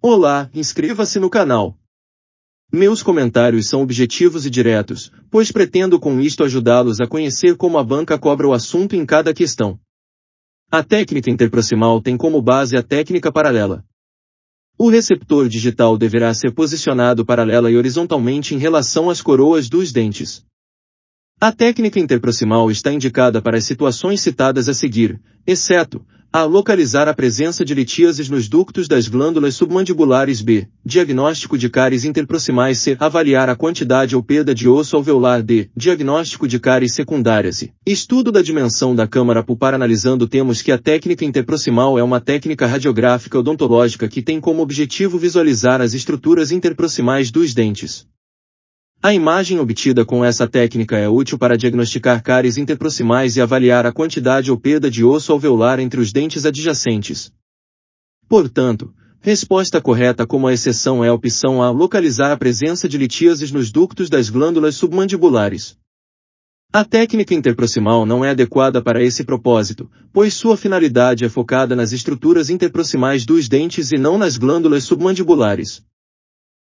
Olá, inscreva-se no canal. Meus comentários são objetivos e diretos, pois pretendo com isto ajudá-los a conhecer como a banca cobra o assunto em cada questão. A técnica interproximal tem como base a técnica paralela. O receptor digital deverá ser posicionado paralela e horizontalmente em relação às coroas dos dentes. A técnica interproximal está indicada para as situações citadas a seguir, exceto a. Localizar a presença de litíases nos ductos das glândulas submandibulares. B. Diagnóstico de cáries interproximais. C. Avaliar a quantidade ou perda de osso alveolar. D. Diagnóstico de cáries secundárias. E. Estudo da dimensão da câmara pulpar. Analisando, temos que a técnica interproximal é uma técnica radiográfica odontológica que tem como objetivo visualizar as estruturas interproximais dos dentes. A imagem obtida com essa técnica é útil para diagnosticar cáries interproximais e avaliar a quantidade ou perda de osso alveolar entre os dentes adjacentes. Portanto, resposta correta como a exceção é a opção A. Localizar a presença de litíases nos ductos das glândulas submandibulares. A técnica interproximal não é adequada para esse propósito, pois sua finalidade é focada nas estruturas interproximais dos dentes e não nas glândulas submandibulares.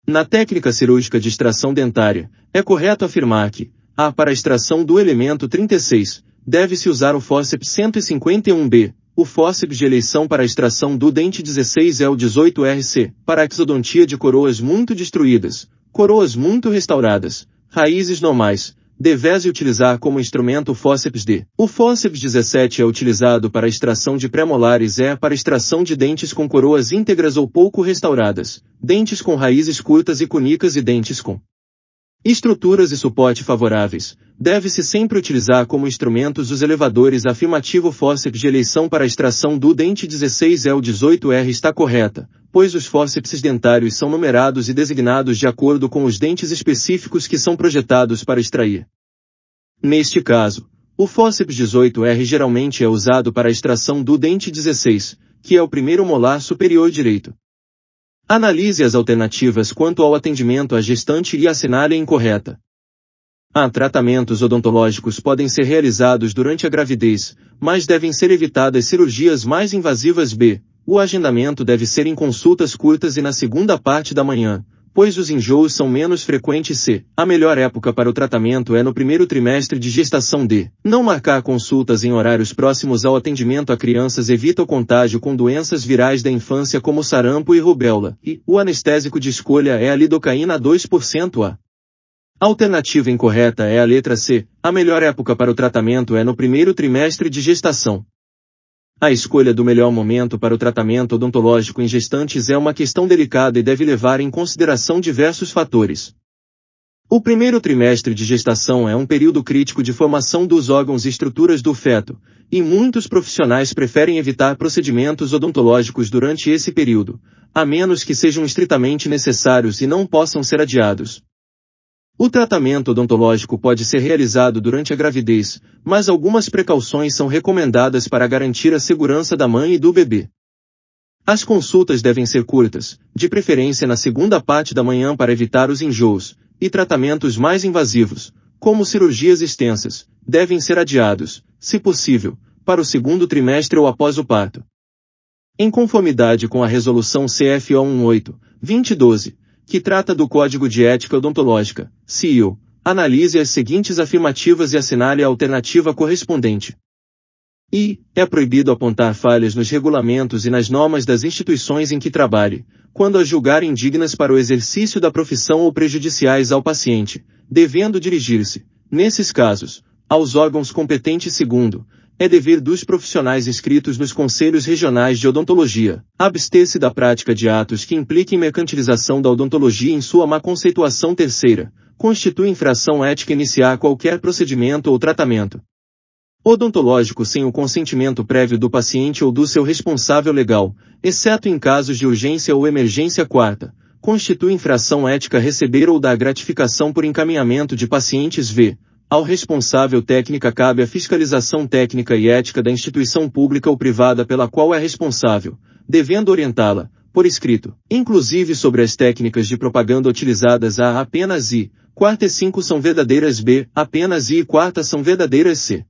Na técnica cirúrgica de extração dentária, é correto afirmar que, para a extração do elemento 36, deve-se usar o fórceps 151B. O fórceps de eleição para a extração do dente 16 é o 18RC, para a exodontia de coroas muito destruídas, coroas muito restauradas, raízes normais. Deve-se utilizar como instrumento o fórceps D. O fórceps 17 é utilizado para a extração de premolares. Para extração de dentes com coroas íntegras ou pouco restauradas, dentes com raízes curtas e cúnicas e dentes com estruturas e suporte favoráveis. Deve-se sempre utilizar como instrumentos os elevadores. Afirmativo. Fórceps de eleição para a extração do dente 16 é o 18R. Está correta, pois os fórceps dentários são numerados e designados de acordo com os dentes específicos que são projetados para extrair. Neste caso, o fórceps 18R geralmente é usado para a extração do dente 16, que é o primeiro molar superior direito. Analise as alternativas quanto ao atendimento à gestante e assinale a incorreta. Tratamentos odontológicos podem ser realizados durante a gravidez, mas devem ser evitadas cirurgias mais invasivas. B. O agendamento deve ser em consultas curtas e na segunda parte da manhã, pois os enjoos são menos frequentes. C. A melhor época para o tratamento é no primeiro trimestre de gestação. D. Não marcar consultas em horários próximos ao atendimento a crianças evita o contágio com doenças virais da infância como sarampo e rubéola. E. O anestésico de escolha é a lidocaína 2%. A alternativa incorreta é a letra C. A melhor época para o tratamento é no primeiro trimestre de gestação. A escolha do melhor momento para o tratamento odontológico em gestantes é uma questão delicada e deve levar em consideração diversos fatores. O primeiro trimestre de gestação é um período crítico de formação dos órgãos e estruturas do feto, e muitos profissionais preferem evitar procedimentos odontológicos durante esse período, a menos que sejam estritamente necessários e não possam ser adiados. O tratamento odontológico pode ser realizado durante a gravidez, mas algumas precauções são recomendadas para garantir a segurança da mãe e do bebê. As consultas devem ser curtas, de preferência na segunda parte da manhã para evitar os enjoos, e tratamentos mais invasivos, como cirurgias extensas, devem ser adiados, se possível, para o segundo trimestre ou após o parto. Em conformidade com a Resolução CFO 18/2012, que trata do Código de Ética Odontológica, CIO, analise as seguintes afirmativas e assinale a alternativa correspondente. I. É proibido apontar falhas nos regulamentos e nas normas das instituições em que trabalhe, quando as julgar indignas para o exercício da profissão ou prejudiciais ao paciente, devendo dirigir-se, nesses casos, aos órgãos competentes. Segundo, é dever dos profissionais inscritos nos conselhos regionais de odontologia abster-se da prática de atos que impliquem mercantilização da odontologia em sua má conceituação. Terceira, constitui infração ética iniciar qualquer procedimento ou tratamento odontológico sem o consentimento prévio do paciente ou do seu responsável legal, exceto em casos de urgência ou emergência. Quarta, constitui infração ética receber ou dar gratificação por encaminhamento de pacientes. V. Ao responsável técnica cabe a fiscalização técnica e ética da instituição pública ou privada pela qual é responsável, devendo orientá-la, por escrito, inclusive sobre as técnicas de propaganda utilizadas. A. Apenas I. Quarta e 5 são verdadeiras. B. Apenas I e quarta são verdadeiras. C.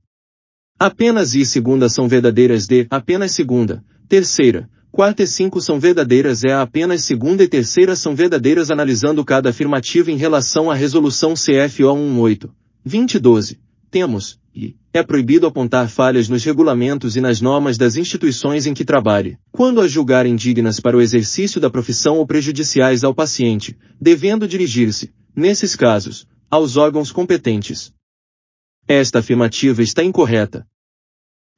Apenas I e segunda são verdadeiras. D. Apenas segunda, terceira, quarta e 5 são verdadeiras e apenas segunda e terceira são verdadeiras analisando cada afirmativa em relação à resolução CFO 18/2012. Temos, e, é proibido apontar falhas nos regulamentos e nas normas das instituições em que trabalhe, quando as julgarem dignas para o exercício da profissão ou prejudiciais ao paciente, devendo dirigir-se, nesses casos, aos órgãos competentes. Esta afirmativa está incorreta.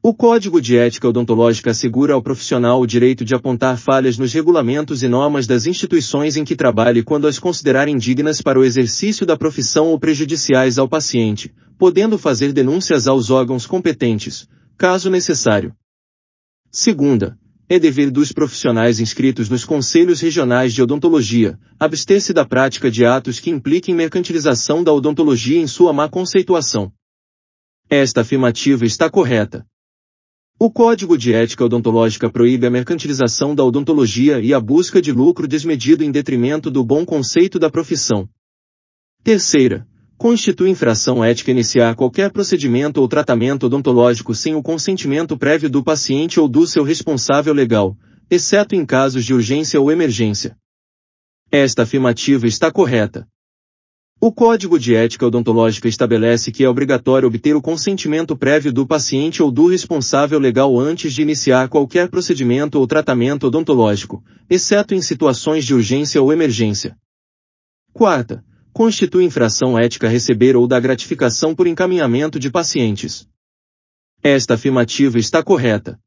O Código de Ética Odontológica assegura ao profissional o direito de apontar falhas nos regulamentos e normas das instituições em que trabalhe quando as considerarem dignas para o exercício da profissão ou prejudiciais ao paciente, podendo fazer denúncias aos órgãos competentes, caso necessário. Segunda, é dever dos profissionais inscritos nos Conselhos Regionais de Odontologia, abster-se da prática de atos que impliquem mercantilização da odontologia em sua má conceituação. Esta afirmativa está correta. O Código de Ética Odontológica proíbe a mercantilização da odontologia e a busca de lucro desmedido em detrimento do bom conceito da profissão. Terceira, constitui infração ética iniciar qualquer procedimento ou tratamento odontológico sem o consentimento prévio do paciente ou do seu responsável legal, exceto em casos de urgência ou emergência. Esta afirmativa está correta. O Código de Ética Odontológica estabelece que é obrigatório obter o consentimento prévio do paciente ou do responsável legal antes de iniciar qualquer procedimento ou tratamento odontológico, exceto em situações de urgência ou emergência. Quarta, constitui infração ética receber ou dar gratificação por encaminhamento de pacientes. Esta afirmativa está correta.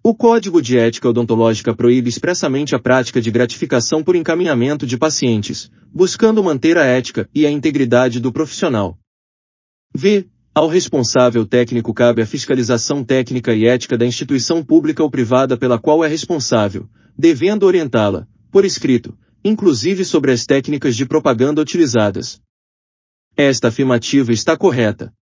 O Código de Ética Odontológica proíbe expressamente a prática de gratificação por encaminhamento de pacientes, buscando manter a ética e a integridade do profissional. V. Ao responsável técnico cabe a fiscalização técnica e ética da instituição pública ou privada pela qual é responsável, devendo orientá-la, por escrito, inclusive sobre as técnicas de propaganda utilizadas. Esta afirmativa está correta.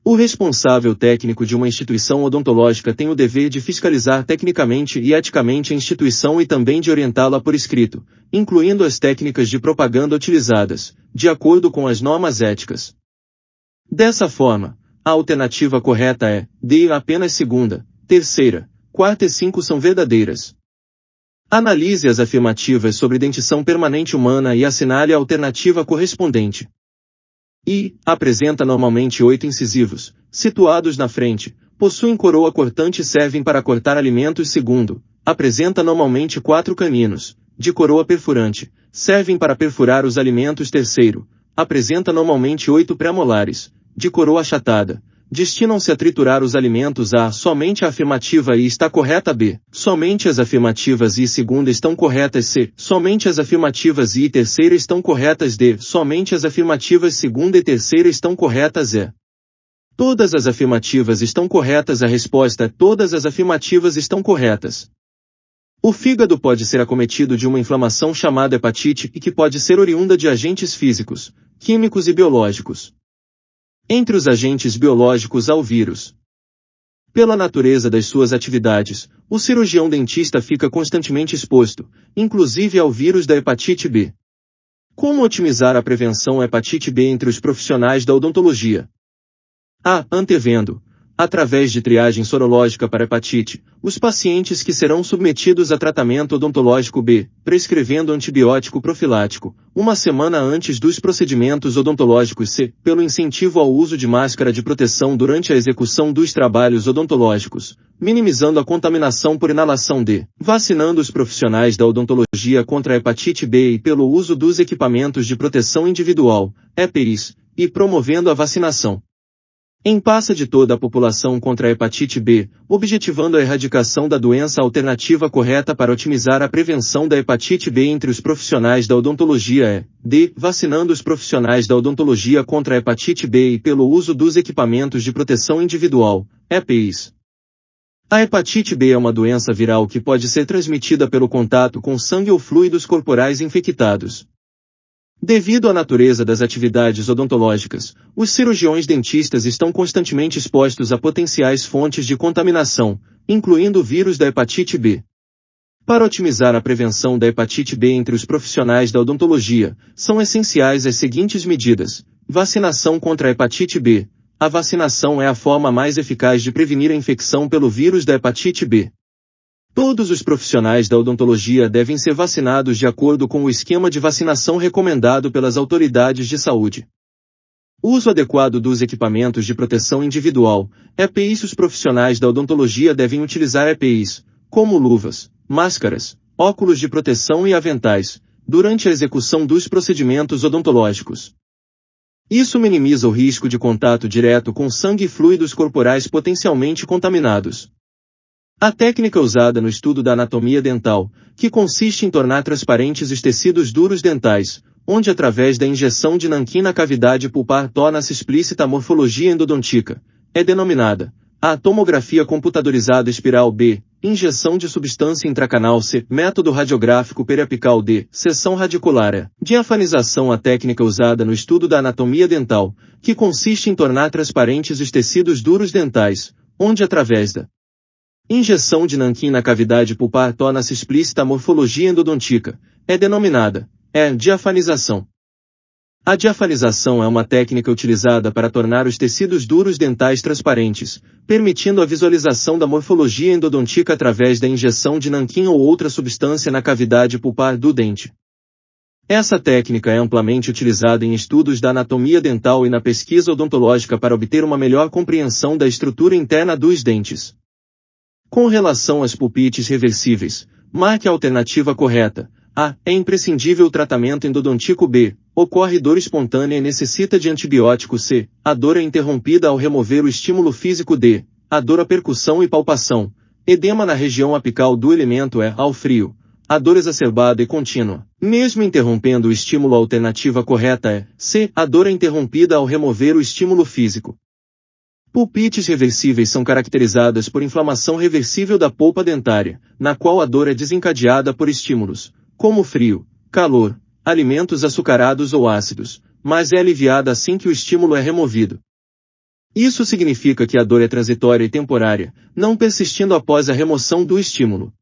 O responsável técnico de uma instituição odontológica tem o dever de fiscalizar tecnicamente e eticamente a instituição e também de orientá-la por escrito, incluindo as técnicas de propaganda utilizadas, de acordo com as normas éticas. Dessa forma, a alternativa correta é, D. Apenas segunda, terceira, quarta e 5 são verdadeiras. Analise as afirmativas sobre dentição permanente humana e assinale a alternativa correspondente. I. Apresenta normalmente 8 incisivos, situados na frente, possuem coroa cortante e servem para cortar alimentos. Segundo, apresenta normalmente 4 caninos, de coroa perfurante, servem para perfurar os alimentos. Terceiro, apresenta normalmente 8 pré-molares, de coroa achatada, destinam-se a triturar os alimentos. A. Somente a afirmativa I está correta. B. Somente as afirmativas I e segunda estão corretas. C. Somente as afirmativas I e terceira estão corretas. D. Somente as afirmativas segunda e terceira estão corretas. E. Todas as afirmativas estão corretas. A resposta é todas as afirmativas estão corretas. O fígado pode ser acometido de uma inflamação chamada hepatite e que pode ser oriunda de agentes físicos, químicos e biológicos. Entre os agentes biológicos há o vírus. Pela natureza das suas atividades, o cirurgião dentista fica constantemente exposto, inclusive ao vírus da hepatite B. Como otimizar a prevenção à hepatite B entre os profissionais da odontologia? A. Antevendo, através de triagem sorológica para hepatite, os pacientes que serão submetidos a tratamento odontológico. B. Prescrevendo antibiótico profilático, uma semana antes dos procedimentos odontológicos. C. Pelo incentivo ao uso de máscara de proteção durante a execução dos trabalhos odontológicos, minimizando a contaminação por inalação. D. Vacinando os profissionais da odontologia contra a hepatite B e pelo uso dos equipamentos de proteção individual, EPIs, e promovendo a vacinação em massa de toda a população contra a hepatite B, objetivando a erradicação da doença. A alternativa correta para otimizar a prevenção da hepatite B entre os profissionais da odontologia é D. Vacinando os profissionais da odontologia contra a hepatite B e pelo uso dos equipamentos de proteção individual, EPIs. A hepatite B é uma doença viral que pode ser transmitida pelo contato com sangue ou fluidos corporais infectados. Devido à natureza das atividades odontológicas, os cirurgiões dentistas estão constantemente expostos a potenciais fontes de contaminação, incluindo o vírus da hepatite B. Para otimizar a prevenção da hepatite B entre os profissionais da odontologia, são essenciais as seguintes medidas: vacinação contra a hepatite B. A vacinação é a forma mais eficaz de prevenir a infecção pelo vírus da hepatite B. Todos os profissionais da odontologia devem ser vacinados de acordo com o esquema de vacinação recomendado pelas autoridades de saúde. O uso adequado dos equipamentos de proteção individual, EPIs. Os profissionais da odontologia devem utilizar EPIs, como luvas, máscaras, óculos de proteção e aventais, durante a execução dos procedimentos odontológicos. Isso minimiza o risco de contato direto com sangue e fluidos corporais potencialmente contaminados. A técnica usada no estudo da anatomia dental, que consiste em tornar transparentes os tecidos duros dentais, onde através da injeção de nanquim na cavidade pulpar torna-se explícita a morfologia endodontica, é denominada a tomografia computadorizada espiral B, injeção de substância intracanal C, método radiográfico periapical D, seção radicular E. Diafanização. A técnica usada no estudo da anatomia dental, que consiste em tornar transparentes os tecidos duros dentais, onde através da injeção de nanquim na cavidade pulpar torna-se explícita a morfologia endodontica, é denominada diafanização. A diafanização é uma técnica utilizada para tornar os tecidos duros dentais transparentes, permitindo a visualização da morfologia endodontica através da injeção de nanquim ou outra substância na cavidade pulpar do dente. Essa técnica é amplamente utilizada em estudos da anatomia dental e na pesquisa odontológica para obter uma melhor compreensão da estrutura interna dos dentes. Com relação às pulpites reversíveis, marque a alternativa correta. A. É imprescindível o tratamento endodontico. B. Ocorre dor espontânea e necessita de antibiótico. C. A dor é interrompida ao remover o estímulo físico. D. A dor à percussão e palpação. Edema na região apical do elemento. E. Ao frio. A dor exacerbada e contínua, mesmo interrompendo o estímulo. A alternativa correta é C. A dor é interrompida ao remover o estímulo físico. Pulpites reversíveis são caracterizadas por inflamação reversível da polpa dentária, na qual a dor é desencadeada por estímulos, como frio, calor, alimentos açucarados ou ácidos, mas é aliviada assim que o estímulo é removido. Isso significa que a dor é transitória e temporária, não persistindo após a remoção do estímulo.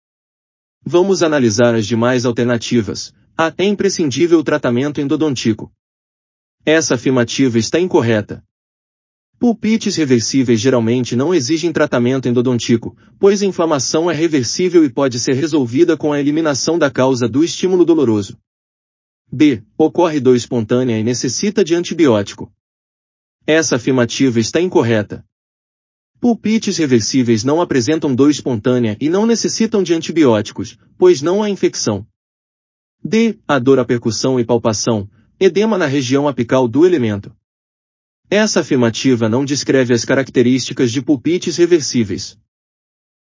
Vamos analisar as demais alternativas. A. É imprescindível o tratamento endodontico. Essa afirmativa está incorreta. Pulpites reversíveis geralmente não exigem tratamento endodontico, pois a inflamação é reversível e pode ser resolvida com a eliminação da causa do estímulo doloroso. B. Ocorre dor espontânea e necessita de antibiótico. Essa afirmativa está incorreta. Pulpites reversíveis não apresentam dor espontânea e não necessitam de antibióticos, pois não há infecção. D. A dor à percussão e palpação, edema na região apical do elemento. Essa afirmativa não descreve as características de pulpites reversíveis.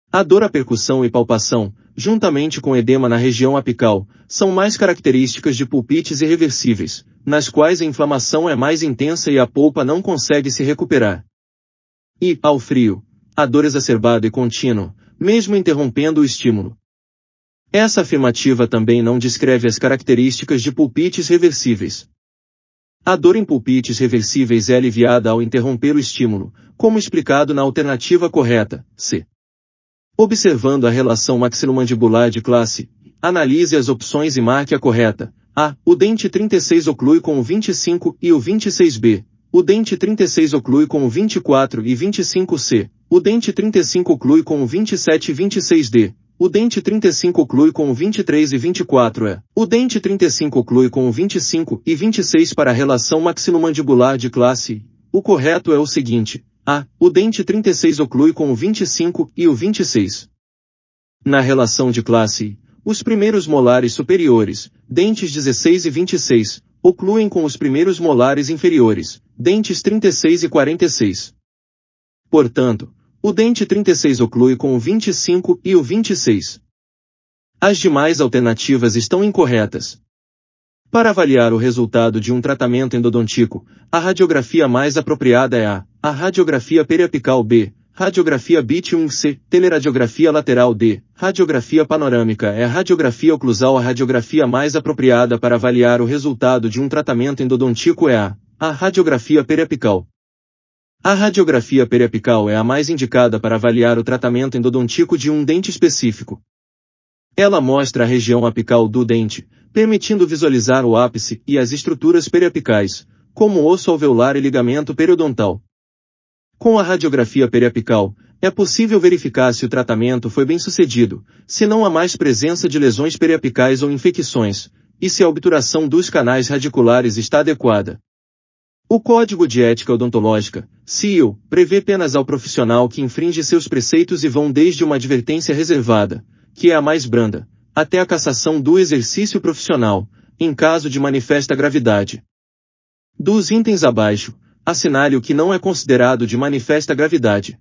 A dor à percussão e palpação, juntamente com edema na região apical, são mais características de pulpites irreversíveis, nas quais a inflamação é mais intensa e a polpa não consegue se recuperar. E, ao frio, a dor exacerbada e contínua, mesmo interrompendo o estímulo. Essa afirmativa também não descreve as características de pulpites reversíveis. A dor em pulpites reversíveis é aliviada ao interromper o estímulo, como explicado na alternativa correta, C. Observando a relação maxilomandibular de classe, analise as opções e marque a correta. A. O dente 36 oclui com o 25 e o 26B. O dente 36 oclui com o 24 e 25C. O dente 35 oclui com o 27 e 26D. O dente 35 oclui com o 23 e 24 E. O dente 35 oclui com o 25 e 26 para a relação maxilomandibular de classe. O correto é o seguinte. A. O dente 36 oclui com o 25 e o 26. Na relação de classe, os primeiros molares superiores, dentes 16 e 26, ocluem com os primeiros molares inferiores, dentes 36 e 46. Portanto, o dente 36 oclui com o 25 e o 26. As demais alternativas estão incorretas. Para avaliar o resultado de um tratamento endodontico, a radiografia mais apropriada é a radiografia periapical B, radiografia BIT 1C, teleradiografia lateral D, radiografia panorâmica é a radiografia oclusal. A radiografia mais apropriada para avaliar o resultado de um tratamento endodontico é a radiografia periapical. A radiografia periapical é a mais indicada para avaliar o tratamento endodontico de um dente específico. Ela mostra a região apical do dente, permitindo visualizar o ápice e as estruturas periapicais, como osso alveolar e ligamento periodontal. Com a radiografia periapical, é possível verificar se o tratamento foi bem sucedido, se não há mais presença de lesões periapicais ou infecções, e se a obturação dos canais radiculares está adequada. O Código de Ética Odontológica, CIO, prevê penas ao profissional que infringe seus preceitos e vão desde uma advertência reservada, que é a mais branda, até a cassação do exercício profissional, em caso de manifesta gravidade. Dos itens abaixo, assinale o que não é considerado de manifesta gravidade.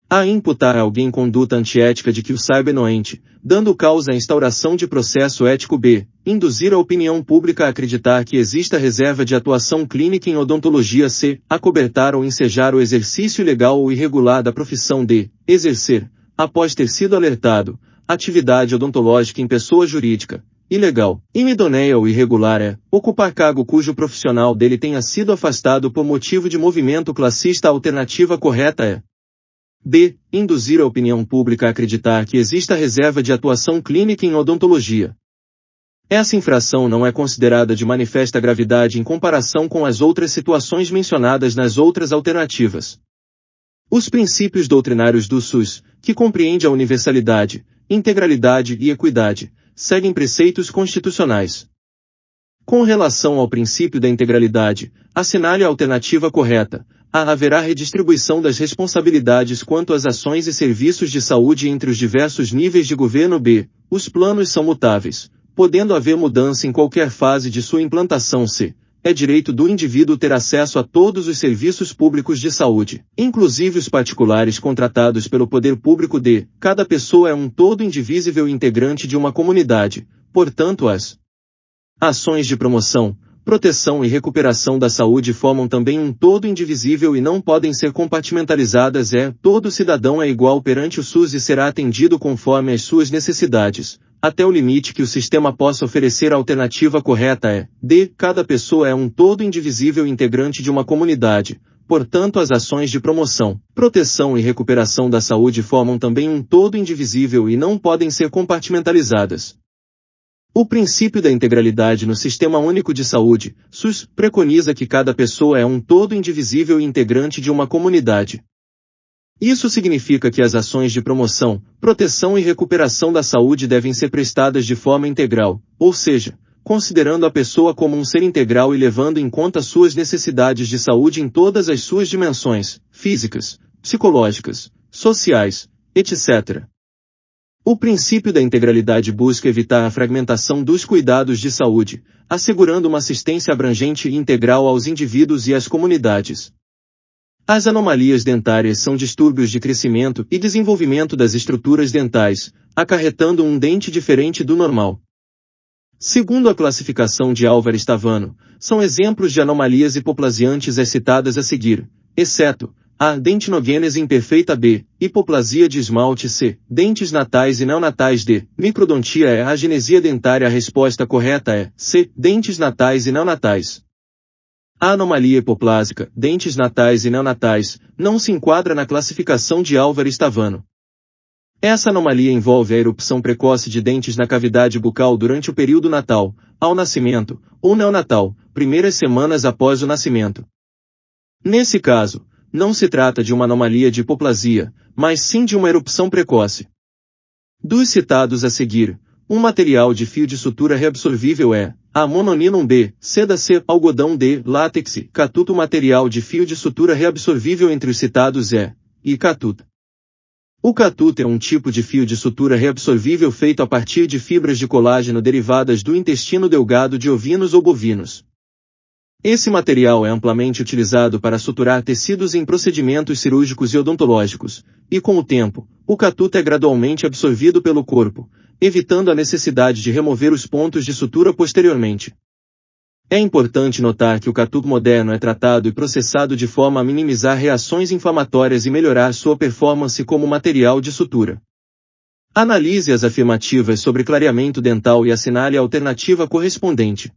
A. Imputar a alguém conduta antiética de que o saiba inuente, dando causa à instauração de processo ético. B. Induzir a opinião pública a acreditar que exista reserva de atuação clínica em odontologia. C. Acobertar ou ensejar o exercício ilegal ou irregular da profissão. D. Exercer, após ter sido alertado, atividade odontológica em pessoa jurídica, ilegal, inidoneia ou irregular. É ocupar cargo cujo profissional dele tenha sido afastado por motivo de movimento classista. A alternativa correta é B. Induzir a opinião pública a acreditar que exista reserva de atuação clínica em odontologia. Essa infração não é considerada de manifesta gravidade em comparação com as outras situações mencionadas nas outras alternativas. Os princípios doutrinários do SUS, que compreende a universalidade, integralidade e equidade, seguem preceitos constitucionais. Com relação ao princípio da integralidade, assinale a alternativa correta. A. Haverá redistribuição das responsabilidades quanto às ações e serviços de saúde entre os diversos níveis de governo. B. Os planos são mutáveis, podendo haver mudança em qualquer fase de sua implantação. C. É direito do indivíduo ter acesso a todos os serviços públicos de saúde, inclusive os particulares contratados pelo poder público. D. Cada pessoa é um todo indivisível integrante de uma comunidade, portanto as ações de promoção, proteção e recuperação da saúde formam também um todo indivisível e não podem ser compartimentalizadas. Todo cidadão é igual perante o SUS e será atendido conforme as suas necessidades, até o limite que o sistema possa oferecer. A alternativa correta é D. Cada pessoa é um todo indivisível integrante de uma comunidade, portanto as ações de promoção, proteção e recuperação da saúde formam também um todo indivisível e não podem ser compartimentalizadas. O princípio da integralidade no Sistema Único de Saúde, SUS, preconiza que cada pessoa é um todo indivisível e integrante de uma comunidade. Isso significa que as ações de promoção, proteção e recuperação da saúde devem ser prestadas de forma integral, ou seja, considerando a pessoa como um ser integral e levando em conta suas necessidades de saúde em todas as suas dimensões, físicas, psicológicas, sociais, etc. O princípio da integralidade busca evitar a fragmentação dos cuidados de saúde, assegurando uma assistência abrangente e integral aos indivíduos e às comunidades. As anomalias dentárias são distúrbios de crescimento e desenvolvimento das estruturas dentais, acarretando um dente diferente do normal. Segundo a classificação de Álvares Tavano, são exemplos de anomalias hipoplasiantes as citadas a seguir, exceto A. Dentinogênese imperfeita. B. Hipoplasia de esmalte. C. Dentes natais e neonatais. D. Microdontia. E. Agenesia dentária. A resposta correta é C. Dentes natais e neonatais. A anomalia hipoplásica, dentes natais e neonatais, não se enquadra na classificação de Álvares Tavano. Essa anomalia envolve a erupção precoce de dentes na cavidade bucal durante o período natal, ao nascimento, ou neonatal, primeiras semanas após o nascimento. Nesse caso, não se trata de uma anomalia de hipoplasia, mas sim de uma erupção precoce. Dos citados a seguir, um material de fio de sutura reabsorvível é A. Mononílon. B. Seda. C. Algodão. D. Látex. Catuto. O material de fio de sutura reabsorvível entre os citados é I. Catuto. O catuto é um tipo de fio de sutura reabsorvível feito a partir de fibras de colágeno derivadas do intestino delgado de ovinos ou bovinos. Esse material é amplamente utilizado para suturar tecidos em procedimentos cirúrgicos e odontológicos, e com o tempo, o catuto é gradualmente absorvido pelo corpo, evitando a necessidade de remover os pontos de sutura posteriormente. É importante notar que o catuto moderno é tratado e processado de forma a minimizar reações inflamatórias e melhorar sua performance como material de sutura. Analise as afirmativas sobre clareamento dental e assinale a alternativa correspondente.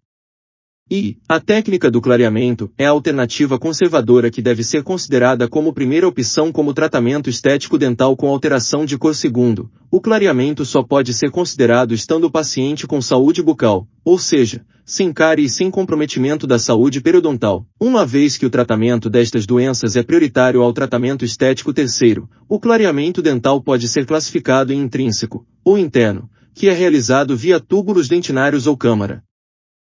A técnica do clareamento é a alternativa conservadora que deve ser considerada como primeira opção como tratamento estético dental com alteração de cor. Segundo, o clareamento só pode ser considerado estando o paciente com saúde bucal, ou seja, sem cárie e sem comprometimento da saúde periodontal, uma vez que o tratamento destas doenças é prioritário ao tratamento estético. Terceiro, o clareamento dental pode ser classificado em intrínseco, ou interno, que é realizado via túbulos dentinários ou câmara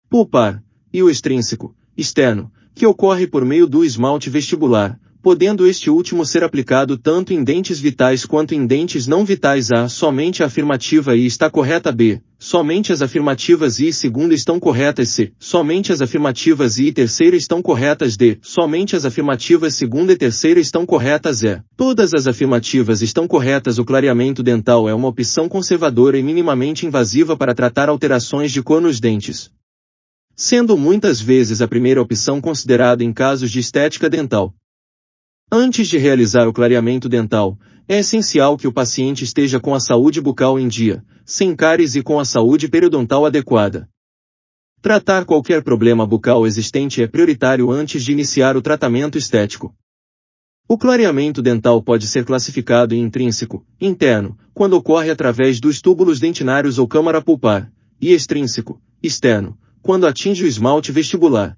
pulpar, e o extrínseco, externo, que ocorre por meio do esmalte vestibular, podendo este último ser aplicado tanto em dentes vitais quanto em dentes não vitais. A. Somente a afirmativa I está correta. B. Somente as afirmativas I e segunda estão corretas. C. Somente as afirmativas I e terceira estão corretas. D. Somente as afirmativas segunda e terceira estão corretas. E. Todas as afirmativas estão corretas. O clareamento dental é uma opção conservadora e minimamente invasiva para tratar alterações de cor nos dentes, sendo muitas vezes a primeira opção considerada em casos de estética dental. Antes de realizar o clareamento dental, é essencial que o paciente esteja com a saúde bucal em dia, sem cáries e com a saúde periodontal adequada. Tratar qualquer problema bucal existente é prioritário antes de iniciar o tratamento estético. O clareamento dental pode ser classificado em intrínseco, interno, quando ocorre através dos túbulos dentinários ou câmara pulpar, e extrínseco, externo, quando atinge o esmalte vestibular.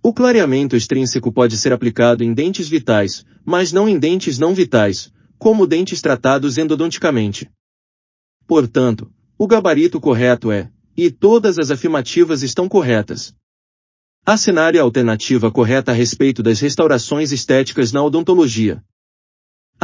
O clareamento extrínseco pode ser aplicado em dentes vitais, mas não em dentes não vitais, como dentes tratados endodonticamente. Portanto, o gabarito correto é, e todas as afirmativas estão corretas. Assinale a alternativa correta a respeito das restaurações estéticas na odontologia.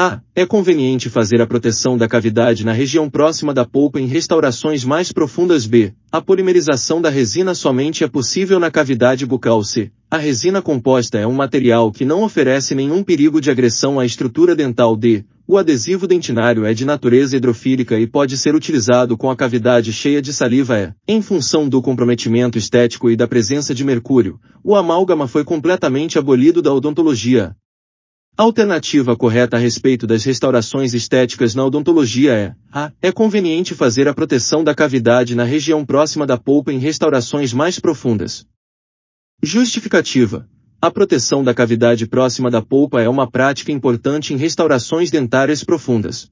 A. É conveniente fazer a proteção da cavidade na região próxima da polpa em restaurações mais profundas. B. A polimerização da resina somente é possível na cavidade bucal. C. A resina composta é um material que não oferece nenhum perigo de agressão à estrutura dental. D. O adesivo dentinário é de natureza hidrofílica e pode ser utilizado com a cavidade cheia de saliva. E. Em função do comprometimento estético e da presença de mercúrio, o amálgama foi completamente abolido da odontologia. A alternativa correta a respeito das restaurações estéticas na odontologia é: A. É conveniente fazer a proteção da cavidade na região próxima da polpa em restaurações mais profundas. Justificativa: a proteção da cavidade próxima da polpa é uma prática importante em restaurações dentárias profundas.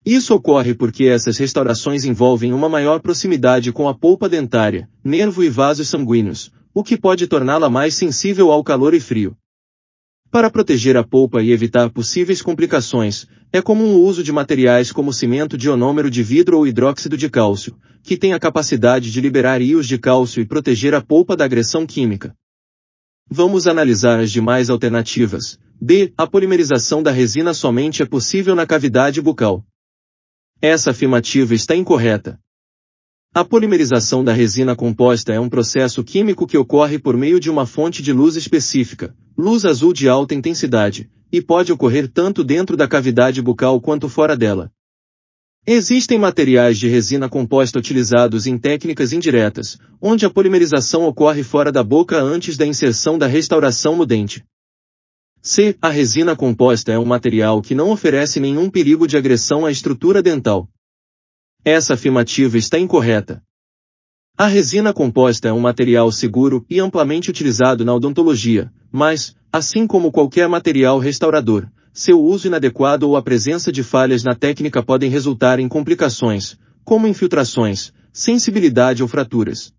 Isso ocorre porque essas restaurações envolvem uma maior proximidade com a polpa dentária, nervo e vasos sanguíneos, o que pode torná-la mais sensível ao calor e frio. Para proteger a polpa e evitar possíveis complicações, é comum o uso de materiais como cimento de ionômero de vidro ou hidróxido de cálcio, que tem a capacidade de liberar íons de cálcio e proteger a polpa da agressão química. Vamos analisar as demais alternativas. D. A polimerização da resina somente é possível na cavidade bucal. Essa afirmativa está incorreta. A polimerização da resina composta é um processo químico que ocorre por meio de uma fonte de luz específica, luz azul de alta intensidade, e pode ocorrer tanto dentro da cavidade bucal quanto fora dela. Existem materiais de resina composta utilizados em técnicas indiretas, onde a polimerização ocorre fora da boca antes da inserção da restauração no dente. C. A resina composta é um material que não oferece nenhum perigo de agressão à estrutura dental. Essa afirmativa está incorreta. A resina composta é um material seguro e amplamente utilizado na odontologia, mas, assim como qualquer material restaurador, seu uso inadequado ou a presença de falhas na técnica podem resultar em complicações, como infiltrações, sensibilidade ou fraturas.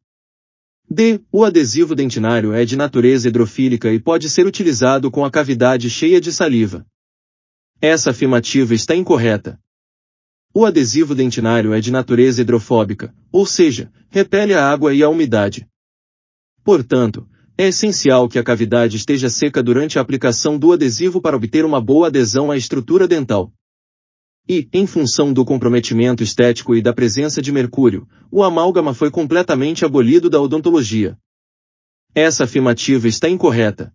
D. O adesivo dentinário é de natureza hidrofílica e pode ser utilizado com a cavidade cheia de saliva. Essa afirmativa está incorreta. O adesivo dentinário é de natureza hidrofóbica, ou seja, repele a água e a umidade. Portanto, é essencial que a cavidade esteja seca durante a aplicação do adesivo para obter uma boa adesão à estrutura dental. E, em função do comprometimento estético e da presença de mercúrio, o amálgama foi completamente abolido da odontologia. Essa afirmativa está incorreta.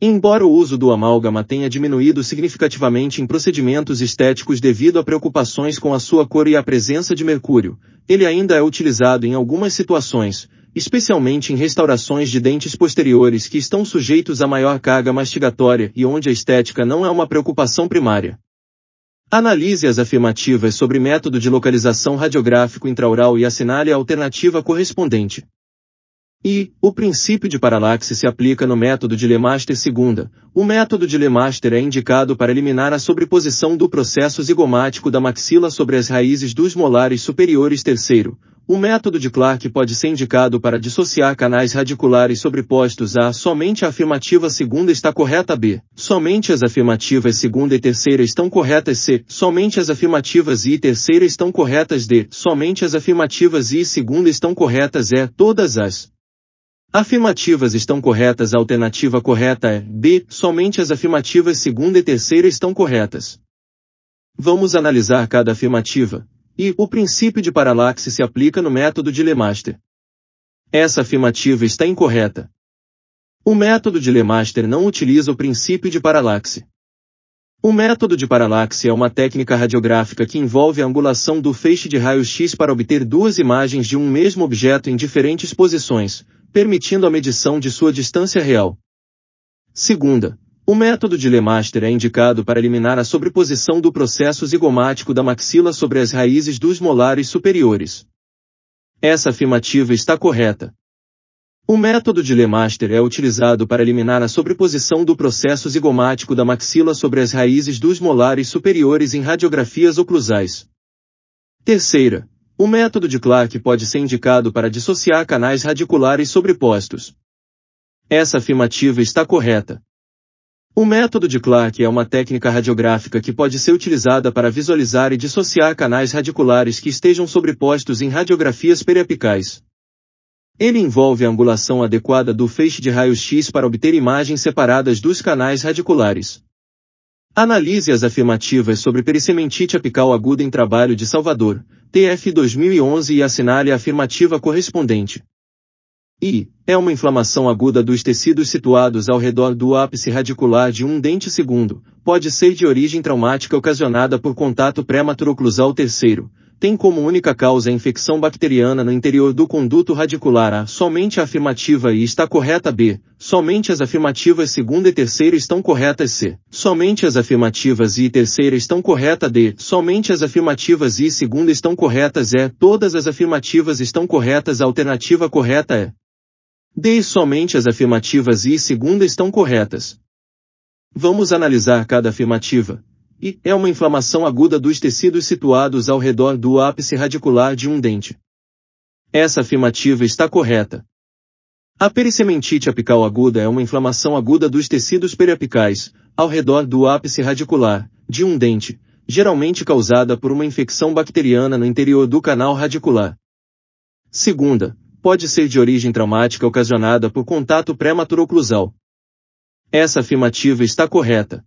Embora o uso do amálgama tenha diminuído significativamente em procedimentos estéticos devido a preocupações com a sua cor e a presença de mercúrio, ele ainda é utilizado em algumas situações, especialmente em restaurações de dentes posteriores que estão sujeitos a maior carga mastigatória e onde a estética não é uma preocupação primária. Analise as afirmativas sobre método de localização radiográfico intraoral e assinale a alternativa correspondente. E, o princípio de paralaxe se aplica no método de Lemaster II. O método de Lemaster é indicado para eliminar a sobreposição do processo zigomático da maxila sobre as raízes dos molares superiores. Terceiro, o método de Clark pode ser indicado para dissociar canais radiculares sobrepostos. A. Somente a afirmativa segunda está correta. B. Somente as afirmativas segunda e terceira estão corretas. C. Somente as afirmativas I e terceira estão corretas. D. Somente as afirmativas I e segunda estão corretas. E. Todas as afirmativas estão corretas. A alternativa correta é B. Somente as afirmativas segunda e terceira estão corretas. Vamos analisar cada afirmativa. E, o princípio de paralaxe se aplica no método de Lemaster. Essa afirmativa está incorreta. O método de Lemaster não utiliza o princípio de paralaxe. O método de paralaxe é uma técnica radiográfica que envolve a angulação do feixe de raio-x para obter duas imagens de um mesmo objeto em diferentes posições, permitindo a medição de sua distância real. Segunda, o método de Lemaster é indicado para eliminar a sobreposição do processo zigomático da maxila sobre as raízes dos molares superiores. Essa afirmativa está correta. O método de Lemaster é utilizado para eliminar a sobreposição do processo zigomático da maxila sobre as raízes dos molares superiores em radiografias oclusais. Terceira, o método de Clark pode ser indicado para dissociar canais radiculares sobrepostos. Essa afirmativa está correta. O método de Clark é uma técnica radiográfica que pode ser utilizada para visualizar e dissociar canais radiculares que estejam sobrepostos em radiografias periapicais. Ele envolve a angulação adequada do feixe de raio-x para obter imagens separadas dos canais radiculares. Analise as afirmativas sobre pericementite apical aguda em trabalho de Salvador, TF 2011 e assinale a afirmativa correspondente. I. É uma inflamação aguda dos tecidos situados ao redor do ápice radicular de um dente. Segundo, pode ser de origem traumática ocasionada por contato prematuro-oclusal. Terceiro, tem como única causa a infecção bacteriana no interior do conduto radicular. A. Somente a afirmativa I está correta. B. Somente as afirmativas segunda e terceira estão corretas. C. Somente as afirmativas I e terceira estão corretas. D. Somente as afirmativas I e segunda estão corretas. E. Todas as afirmativas estão corretas. A alternativa correta é D. Somente as afirmativas I e segunda estão corretas. Vamos analisar cada afirmativa. I. É uma inflamação aguda dos tecidos situados ao redor do ápice radicular de um dente. Essa afirmativa está correta. A pericementite apical aguda é uma inflamação aguda dos tecidos periapicais, ao redor do ápice radicular, de um dente, geralmente causada por uma infecção bacteriana no interior do canal radicular. Segunda, pode ser de origem traumática ocasionada por contato prematuro-oclusal. Essa afirmativa está correta.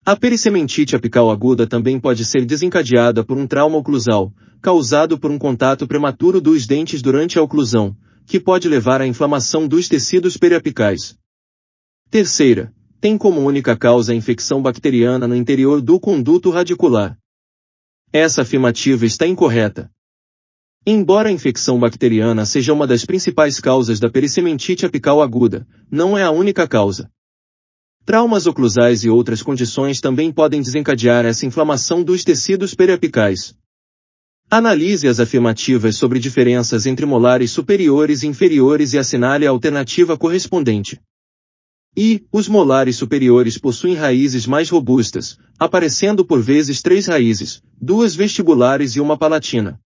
A pericementite apical aguda também pode ser desencadeada por um trauma oclusal, causado por um contato prematuro dos dentes durante a oclusão, que pode levar à inflamação dos tecidos periapicais. Terceira, tem como única causa a infecção bacteriana no interior do conduto radicular. Essa afirmativa está incorreta. Embora a infecção bacteriana seja uma das principais causas da pericementite apical aguda, não é a única causa. Traumas oclusais e outras condições também podem desencadear essa inflamação dos tecidos periapicais. Analise as afirmativas sobre diferenças entre molares superiores e inferiores e assinale a alternativa correspondente. I. Os molares superiores possuem raízes mais robustas, aparecendo por vezes 3 raízes, 2 vestibulares e uma palatina.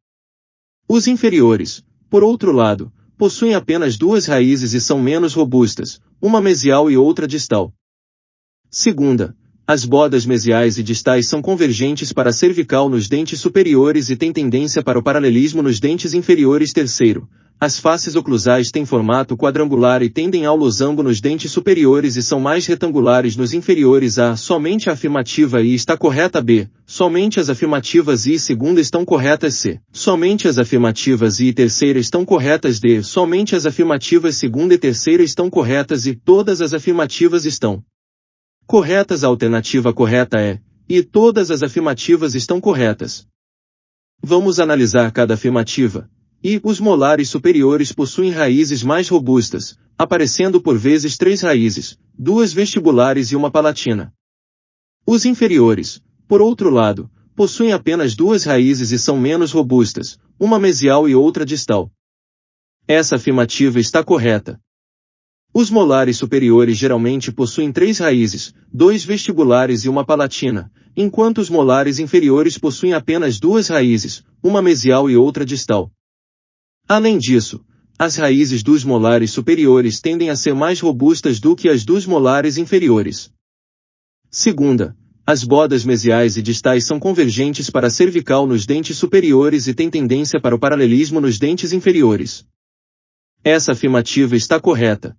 Os inferiores, por outro lado, possuem apenas 2 raízes e são menos robustas, uma mesial e outra distal. Segunda, as bordas mesiais e distais são convergentes para a cervical nos dentes superiores e têm tendência para o paralelismo nos dentes inferiores. Terceiro, as faces oclusais têm formato quadrangular e tendem ao losango nos dentes superiores e são mais retangulares nos inferiores. A. Somente a afirmativa I está correta. B. Somente as afirmativas I e segunda estão corretas. C. Somente as afirmativas I e terceira estão corretas. D. Somente as afirmativas segunda e terceira estão corretas e todas as afirmativas estão corretas. A alternativa correta é E. Todas as afirmativas estão corretas. Vamos analisar cada afirmativa. I. Os molares superiores possuem raízes mais robustas, aparecendo por vezes 3 raízes, 2 vestibulares e uma palatina. Os inferiores, por outro lado, possuem apenas 2 raízes e são menos robustas, uma mesial e outra distal. Essa afirmativa está correta. Os molares superiores geralmente possuem 3 raízes, 2 vestibulares e uma palatina, enquanto os molares inferiores possuem apenas 2 raízes, uma mesial e outra distal. Além disso, as raízes dos molares superiores tendem a ser mais robustas do que as dos molares inferiores. Segunda, as bordas mesiais e distais são convergentes para a cervical nos dentes superiores e têm tendência para o paralelismo nos dentes inferiores. Essa afirmativa está correta.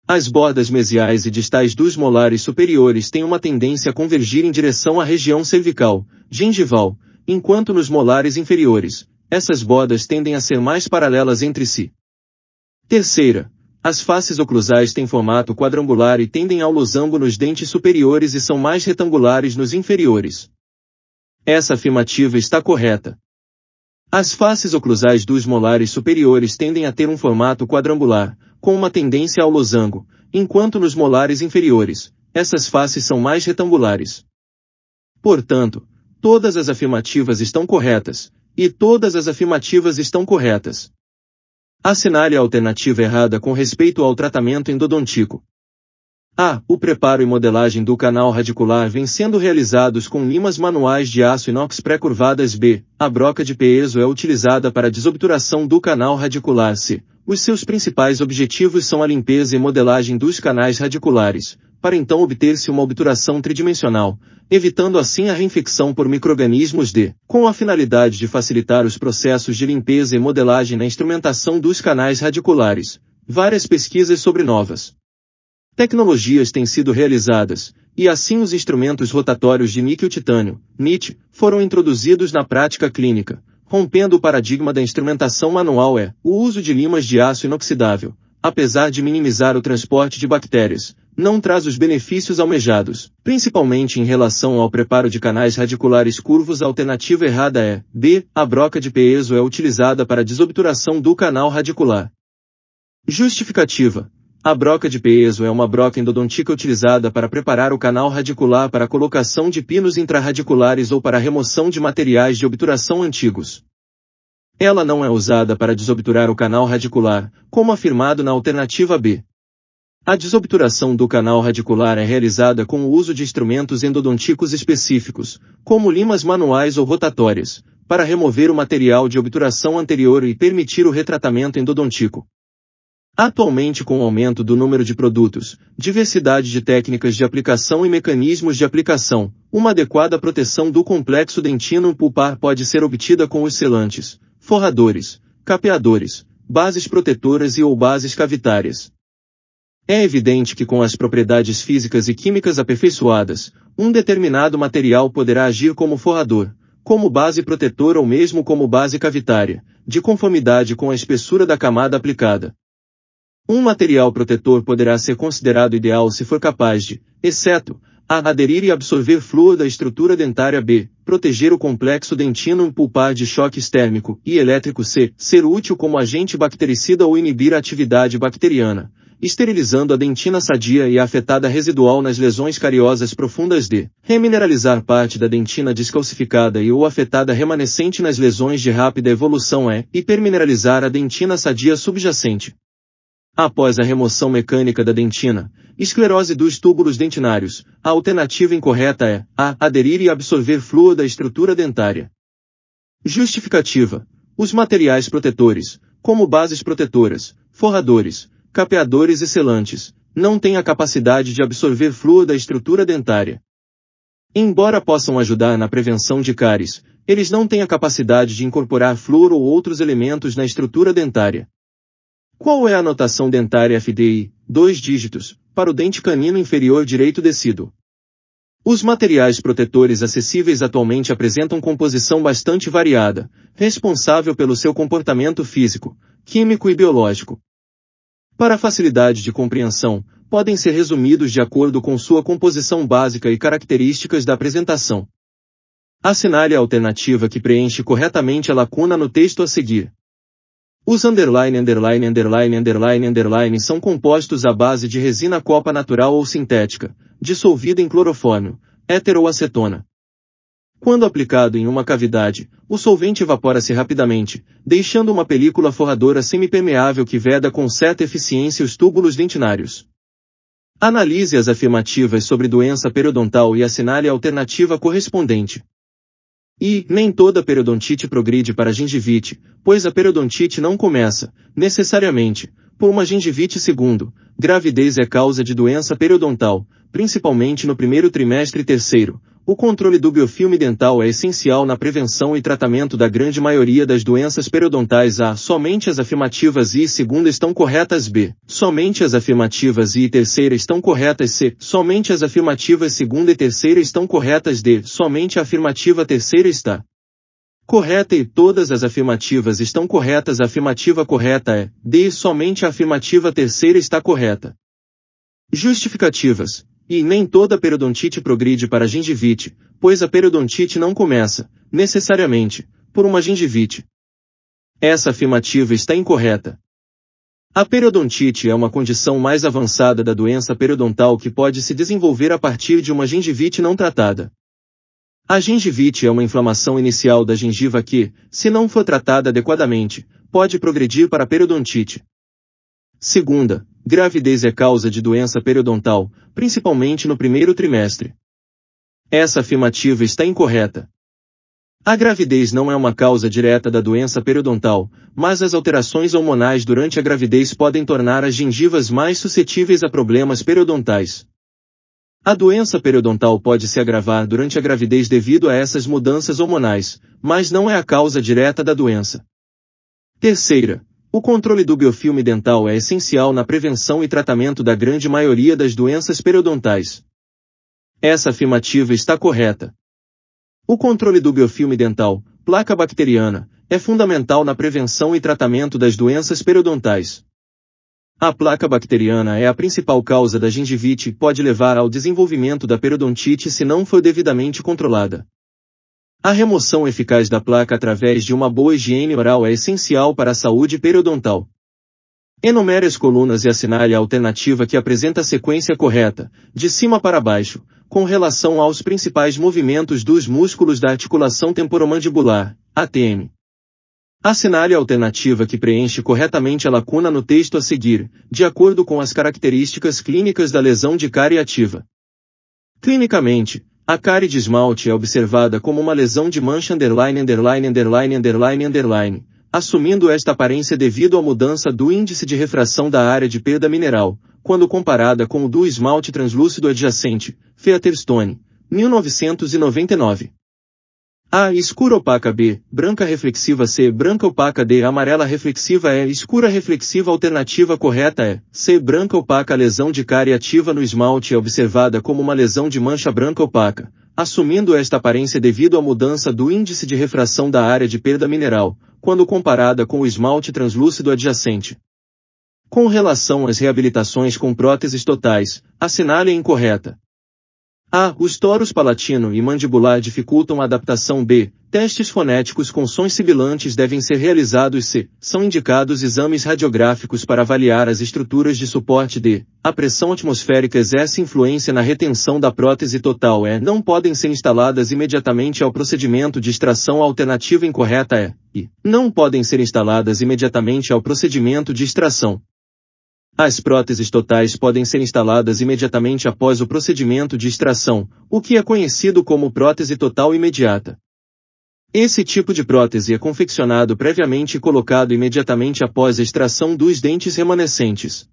As bordas mesiais e distais dos molares superiores têm uma tendência a convergir em direção à região cervical, gengival, enquanto nos molares inferiores, essas bordas tendem a ser mais paralelas entre si. Terceira, as faces oclusais têm formato quadrangular e tendem ao losango nos dentes superiores e são mais retangulares nos inferiores. Essa afirmativa está correta. As faces oclusais dos molares superiores tendem a ter um formato quadrangular, com uma tendência ao losango, enquanto nos molares inferiores, essas faces são mais retangulares. Portanto, todas as afirmativas estão corretas, e todas as afirmativas estão corretas. Assinale a alternativa errada com respeito ao tratamento endodontico. A. O preparo e modelagem do canal radicular vem sendo realizados com limas manuais de aço inox pré-curvadas. B. A broca de piezo é utilizada para a desobturação do canal radicular. C. Os seus principais objetivos são a limpeza e modelagem dos canais radiculares, para então obter-se uma obturação tridimensional, evitando assim a reinfecção por micro-organismos. D. Com a finalidade de facilitar os processos de limpeza e modelagem na instrumentação dos canais radiculares, várias pesquisas sobre novas tecnologias têm sido realizadas, e assim os instrumentos rotatórios de níquel-titânio, NIT, foram introduzidos na prática clínica, rompendo o paradigma da instrumentação manual. O uso de limas de aço inoxidável, apesar de minimizar o transporte de bactérias, não traz os benefícios almejados, principalmente em relação ao preparo de canais radiculares curvos. A alternativa errada é B. A broca de piezo é utilizada para a desobturação do canal radicular. Justificativa. A broca de piezo é uma broca endodôntica utilizada para preparar o canal radicular para a colocação de pinos intrarradiculares ou para a remoção de materiais de obturação antigos. Ela não é usada para desobturar o canal radicular, como afirmado na alternativa B. A desobturação do canal radicular é realizada com o uso de instrumentos endodônticos específicos, como limas manuais ou rotatórias, para remover o material de obturação anterior e permitir o retratamento endodôntico. Atualmente, com o aumento do número de produtos, diversidade de técnicas de aplicação e mecanismos de aplicação, uma adequada proteção do complexo dentino pulpar pode ser obtida com os selantes, forradores, capeadores, bases protetoras e ou bases cavitárias. É evidente que com as propriedades físicas e químicas aperfeiçoadas, um determinado material poderá agir como forrador, como base protetora ou mesmo como base cavitária, de conformidade com a espessura da camada aplicada. Um material protetor poderá ser considerado ideal se for capaz de, exceto, a aderir e absorver flúor da estrutura dentária. B. Proteger o complexo dentino pulpar de choque térmico e elétrico. C. Ser útil como agente bactericida ou inibir a atividade bacteriana, esterilizando a dentina sadia e a afetada residual nas lesões cariosas profundas. D. Remineralizar parte da dentina descalcificada e ou afetada remanescente nas lesões de rápida evolução. Hipermineralizar a dentina sadia subjacente. Após a remoção mecânica da dentina, esclerose dos túbulos dentinários, a alternativa incorreta é A. Aderir e absorver flúor da estrutura dentária. Justificativa. Os materiais protetores, como bases protetoras, forradores, capeadores e selantes, não têm a capacidade de absorver flúor da estrutura dentária. Embora possam ajudar na prevenção de cáries, eles não têm a capacidade de incorporar flúor ou outros elementos na estrutura dentária. Qual é a notação dentária FDI, 2 dígitos, para o dente canino inferior direito descido? Os materiais protetores acessíveis atualmente apresentam composição bastante variada, responsável pelo seu comportamento físico, químico e biológico. Para facilidade de compreensão, podem ser resumidos de acordo com sua composição básica e características da apresentação. Assinale a alternativa que preenche corretamente a lacuna no texto a seguir. Os _____ são compostos à base de resina copa natural ou sintética, dissolvida em clorofórmio, éter ou acetona. Quando aplicado em uma cavidade, o solvente evapora-se rapidamente, deixando uma película forradora semipermeável que veda com certa eficiência os túbulos dentinários. Analise as afirmativas sobre doença periodontal e assinale a alternativa correspondente. E, nem toda periodontite progride para gengivite, pois a periodontite não começa, necessariamente, por uma gengivite. Segundo, gravidez é causa de doença periodontal, principalmente no primeiro trimestre. Terceiro, o controle do biofilme dental é essencial na prevenção e tratamento da grande maioria das doenças periodontais. A. Somente as afirmativas I e segunda estão corretas. B. Somente as afirmativas I e terceira estão corretas. C. Somente as afirmativas segunda e terceira estão corretas. D. Somente a afirmativa terceira está correta e todas as afirmativas estão corretas. A afirmativa correta é D. Somente a afirmativa terceira está correta. Justificativas. E nem toda periodontite progride para gengivite, pois a periodontite não começa, necessariamente, por uma gengivite. Essa afirmativa está incorreta. A periodontite é uma condição mais avançada da doença periodontal que pode se desenvolver a partir de uma gengivite não tratada. A gengivite é uma inflamação inicial da gengiva que, se não for tratada adequadamente, pode progredir para a periodontite. Segunda, gravidez é causa de doença periodontal, principalmente no primeiro trimestre. Essa afirmativa está incorreta. A gravidez não é uma causa direta da doença periodontal, mas as alterações hormonais durante a gravidez podem tornar as gengivas mais suscetíveis a problemas periodontais. A doença periodontal pode se agravar durante a gravidez devido a essas mudanças hormonais, mas não é a causa direta da doença. Terceira, o controle do biofilme dental é essencial na prevenção e tratamento da grande maioria das doenças periodontais. Essa afirmativa está correta. O controle do biofilme dental, placa bacteriana, é fundamental na prevenção e tratamento das doenças periodontais. A placa bacteriana é a principal causa da gengivite e pode levar ao desenvolvimento da periodontite se não for devidamente controlada. A remoção eficaz da placa através de uma boa higiene oral é essencial para a saúde periodontal. Enumere as colunas e assinale a alternativa que apresenta a sequência correta, de cima para baixo, com relação aos principais movimentos dos músculos da articulação temporomandibular, ATM. Assinale a alternativa que preenche corretamente a lacuna no texto a seguir, de acordo com as características clínicas da lesão de cárie ativa. Clinicamente, a cárie de esmalte é observada como uma lesão de mancha _______, assumindo esta aparência devido à mudança do índice de refração da área de perda mineral, quando comparada com o do esmalte translúcido adjacente, Featherstone, 1999. A. Escura opaca. B. Branca reflexiva. C. Branca opaca. D. Amarela reflexiva. E. Escura reflexiva. Alternativa correta é C. Branca opaca. A lesão de cárie ativa no esmalte é observada como uma lesão de mancha branca opaca, assumindo esta aparência devido à mudança do índice de refração da área de perda mineral, quando comparada com o esmalte translúcido adjacente. Com relação às reabilitações com próteses totais, assinale a incorreta. A. Os toros palatino e mandibular dificultam a adaptação. B. Testes fonéticos com sons sibilantes devem ser realizados. C. São indicados exames radiográficos para avaliar as estruturas de suporte. D. A pressão atmosférica exerce influência na retenção da prótese total. E. Não podem ser instaladas imediatamente ao procedimento de extração. A alternativa incorreta é I. Não podem ser instaladas imediatamente ao procedimento de extração. As próteses totais podem ser instaladas imediatamente após o procedimento de extração, o que é conhecido como prótese total imediata. Esse tipo de prótese é confeccionado previamente e colocado imediatamente após a extração dos dentes remanescentes.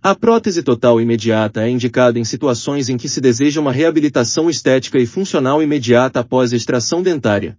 A prótese total imediata é indicada em situações em que se deseja uma reabilitação estética e funcional imediata após a extração dentária.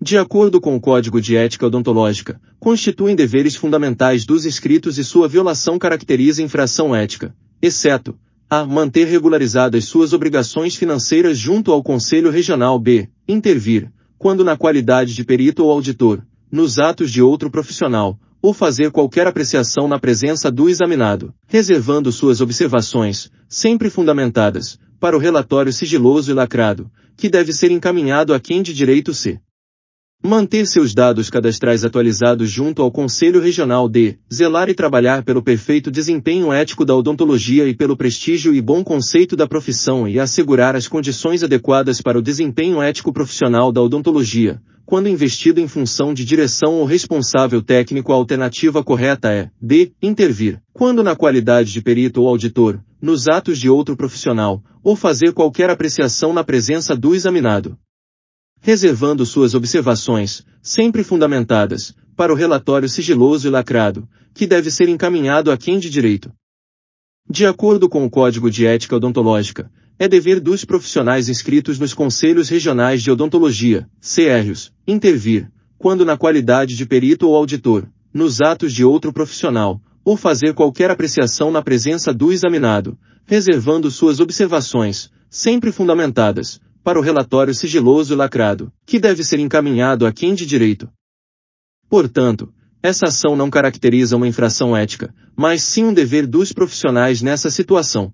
De acordo com o Código de Ética Odontológica, constituem deveres fundamentais dos inscritos e sua violação caracteriza infração ética, exceto a. Manter regularizadas suas obrigações financeiras junto ao Conselho Regional. B. Intervir, quando na qualidade de perito ou auditor, nos atos de outro profissional, ou fazer qualquer apreciação na presença do examinado, reservando suas observações, sempre fundamentadas, para o relatório sigiloso e lacrado, que deve ser encaminhado a quem de direito se Manter seus dados cadastrais atualizados junto ao Conselho Regional d. Zelar e trabalhar pelo perfeito desempenho ético da odontologia e pelo prestígio e bom conceito da profissão e assegurar as condições adequadas para o desempenho ético profissional da odontologia. Quando investido em função de direção ou responsável técnico, a alternativa correta é d. Intervir, quando na qualidade de perito ou auditor, nos atos de outro profissional, ou fazer qualquer apreciação na presença do examinado, reservando suas observações, sempre fundamentadas, para o relatório sigiloso e lacrado, que deve ser encaminhado a quem de direito. De acordo com o Código de Ética Odontológica, é dever dos profissionais inscritos nos Conselhos Regionais de Odontologia, CROs, intervir, quando na qualidade de perito ou auditor, nos atos de outro profissional, ou fazer qualquer apreciação na presença do examinado, reservando suas observações, sempre fundamentadas, para o relatório sigiloso e lacrado, que deve ser encaminhado a quem de direito. Portanto, essa ação não caracteriza uma infração ética, mas sim um dever dos profissionais nessa situação.